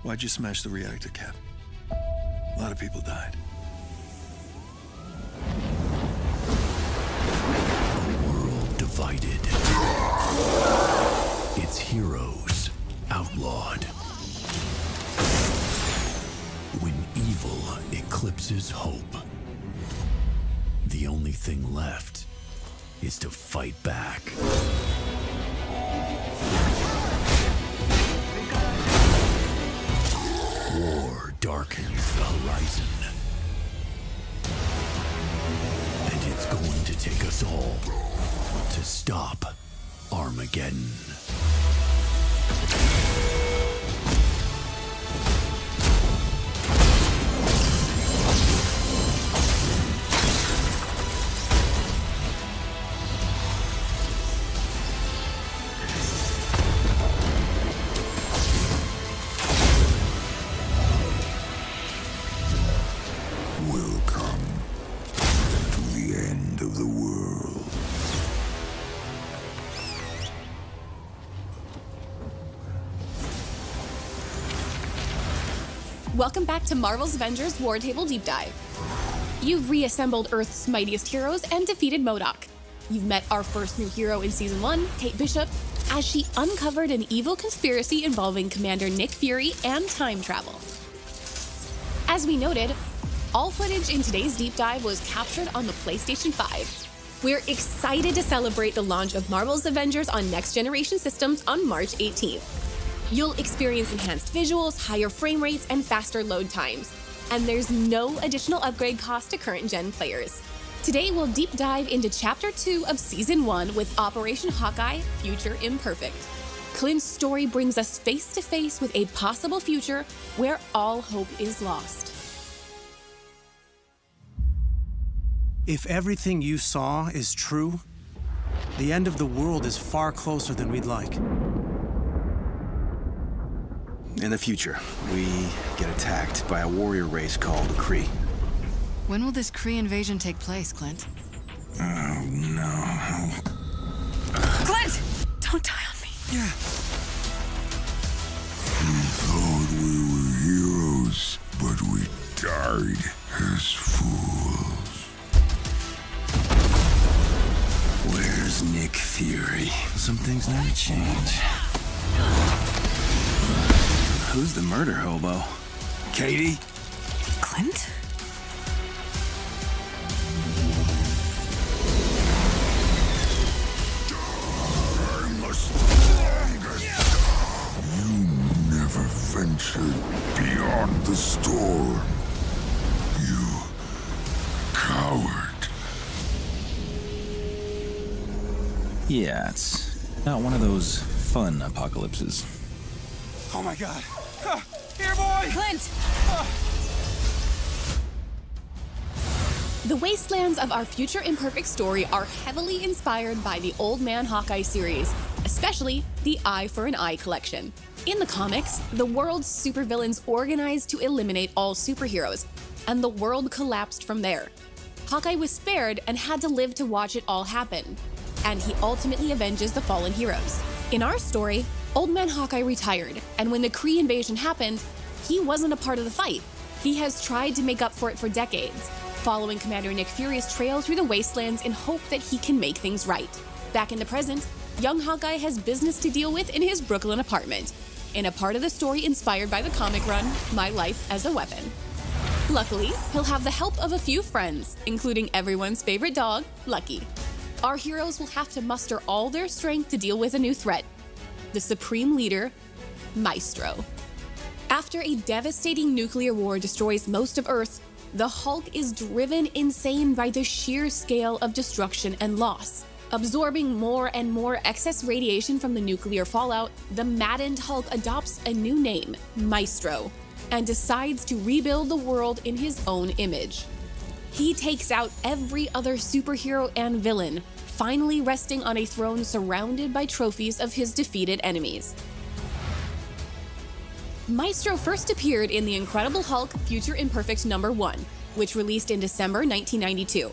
Why'd you smash the reactor, Cap? A lot of people died. A world divided. Its heroes outlawed. When evil eclipses hope, the only thing left is to fight back. War darkens the horizon. And it's going to take us all to stop Armageddon. Welcome to the end of the world. Welcome back to Marvel's Avengers War Table Deep Dive. You've reassembled Earth's mightiest heroes and defeated MODOK. You've met our first new hero in Season 1, Kate Bishop, as she uncovered an evil conspiracy involving Commander Nick Fury and time travel. As we noted, all footage in today's deep dive was captured on the PlayStation 5. We're excited to celebrate the launch of Marvel's Avengers on next-generation systems on March 18th. You'll experience enhanced visuals, higher frame rates, and faster load times. And there's no additional upgrade cost to current-gen players. Today, we'll deep dive into Chapter 2 of Season 1 with Operation Hawkeye, Future Imperfect. Clint's story brings us face-to-face with a possible future where all hope is lost. If everything you saw is true, the end of the world is far closer than we'd like. In the future, we get attacked by a warrior race called Kree. When will this Kree invasion take place, Clint? Oh, no. Clint! Don't die on me. Yeah. We thought we were heroes, but we died as fools. Where's Nick Fury? Some things never change. Who's the murder hobo? Katie? Clint? I'm the strongest. You never ventured beyond the storm. You coward. Yeah, it's not one of those fun apocalypses. Oh my God. Here, boy! Clint! The wastelands of our Future Imperfect story are heavily inspired by the Old Man Hawkeye series, especially the Eye for an Eye collection. In the comics, the world's supervillains organized to eliminate all superheroes, and the world collapsed from there. Hawkeye was spared and had to live to watch it all happen, and he ultimately avenges the fallen heroes. In our story, Old Man Hawkeye retired, and when the Kree invasion happened, he wasn't a part of the fight. He has tried to make up for it for decades, following Commander Nick Fury's trail through the wastelands in hope that he can make things right. Back in the present, young Hawkeye has business to deal with in his Brooklyn apartment, in a part of the story inspired by the comic run, My Life as a Weapon. Luckily, he'll have the help of a few friends, including everyone's favorite dog, Lucky. Our heroes will have to muster all their strength to deal with a new threat, the Supreme Leader, Maestro. After a devastating nuclear war destroys most of Earth, the Hulk is driven insane by the sheer scale of destruction and loss. Absorbing more and more excess radiation from the nuclear fallout, the maddened Hulk adopts a new name, Maestro, and decides to rebuild the world in his own image. He takes out every other superhero and villain, finally resting on a throne surrounded by trophies of his defeated enemies. Maestro first appeared in The Incredible Hulk Future Imperfect #1, which released in December 1992.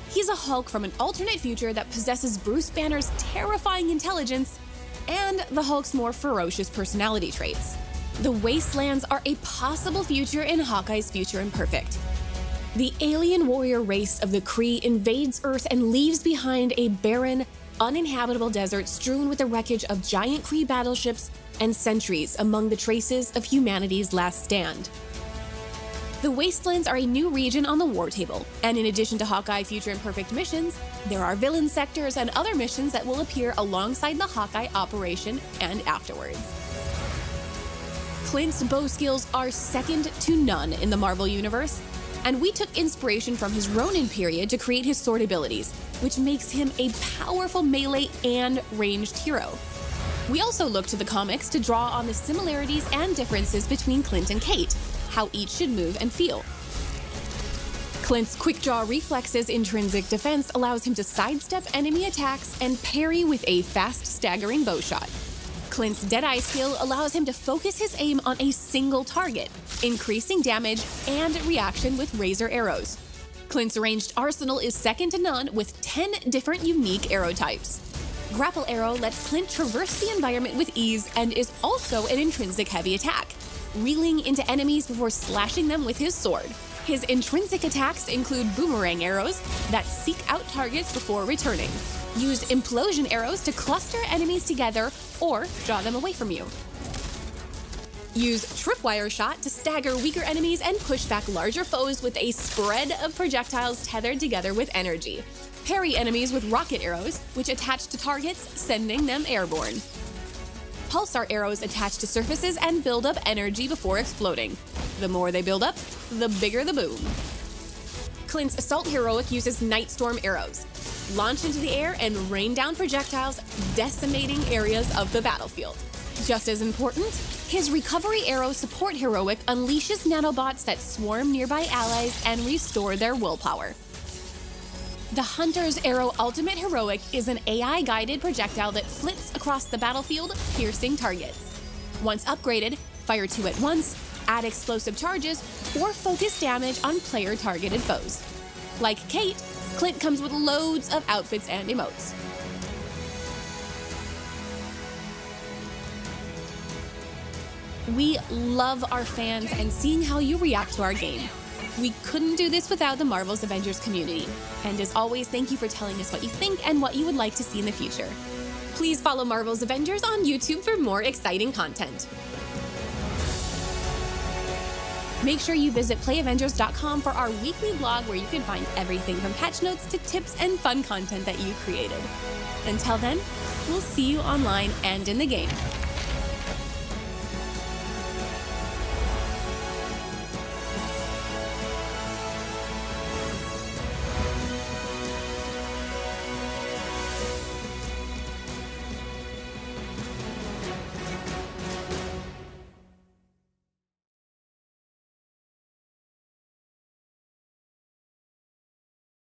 He's a Hulk from an alternate future that possesses Bruce Banner's terrifying intelligence and the Hulk's more ferocious personality traits. The Wastelands are a possible future in Hawkeye's future Imperfect. The alien warrior race of the Kree invades Earth and leaves behind a barren, uninhabitable desert strewn with the wreckage of giant Kree battleships and sentries among the traces of humanity's last stand. The Wastelands are a new region on the War Table, and in addition to Hawkeye Future Imperfect missions, there are villain sectors and other missions that will appear alongside the Hawkeye operation and afterwards. Clint's bow skills are second to none in the Marvel Universe, and we took inspiration from his Ronin period to create his sword abilities, which makes him a powerful melee and ranged hero. We also looked to the comics to draw on the similarities and differences between Clint and Kate, how each should move and feel. Clint's quick-draw reflexes' intrinsic defense allows him to sidestep enemy attacks and parry with a fast, staggering bow shot. Clint's Deadeye skill allows him to focus his aim on a single target, increasing damage and reaction with razor arrows. Clint's ranged arsenal is second to none with 10 different unique arrow types. Grapple Arrow lets Clint traverse the environment with ease and is also an intrinsic heavy attack, reeling into enemies before slashing them with his sword. His intrinsic attacks include boomerang arrows that seek out targets before returning. Use implosion arrows to cluster enemies together or draw them away from you. Use tripwire shot to stagger weaker enemies and push back larger foes with a spread of projectiles tethered together with energy. Parry enemies with rocket arrows, which attach to targets, sending them airborne. Pulsar arrows attach to surfaces and build up energy before exploding. The more they build up, the bigger the boom. Clint's Assault Heroic uses Night Storm arrows. Launch into the air and rain down projectiles, decimating areas of the battlefield. Just as important, his Recovery Arrow Support Heroic unleashes nanobots that swarm nearby allies and restore their willpower. The Hunter's Arrow Ultimate Heroic is an AI-guided projectile that flits across the battlefield, piercing targets. Once upgraded, fire 2 at once, add explosive charges, or focus damage on player-targeted foes. Like Kate, Clint comes with loads of outfits and emotes. We love our fans and seeing how you react to our game. We couldn't do this without the Marvel's Avengers community. And as always, thank you for telling us what you think and what you would like to see in the future. Please follow Marvel's Avengers on YouTube for more exciting content. Make sure you visit playavengers.com for our weekly blog where you can find everything from patch notes to tips and fun content that you created. Until then, we'll see you online and in the game.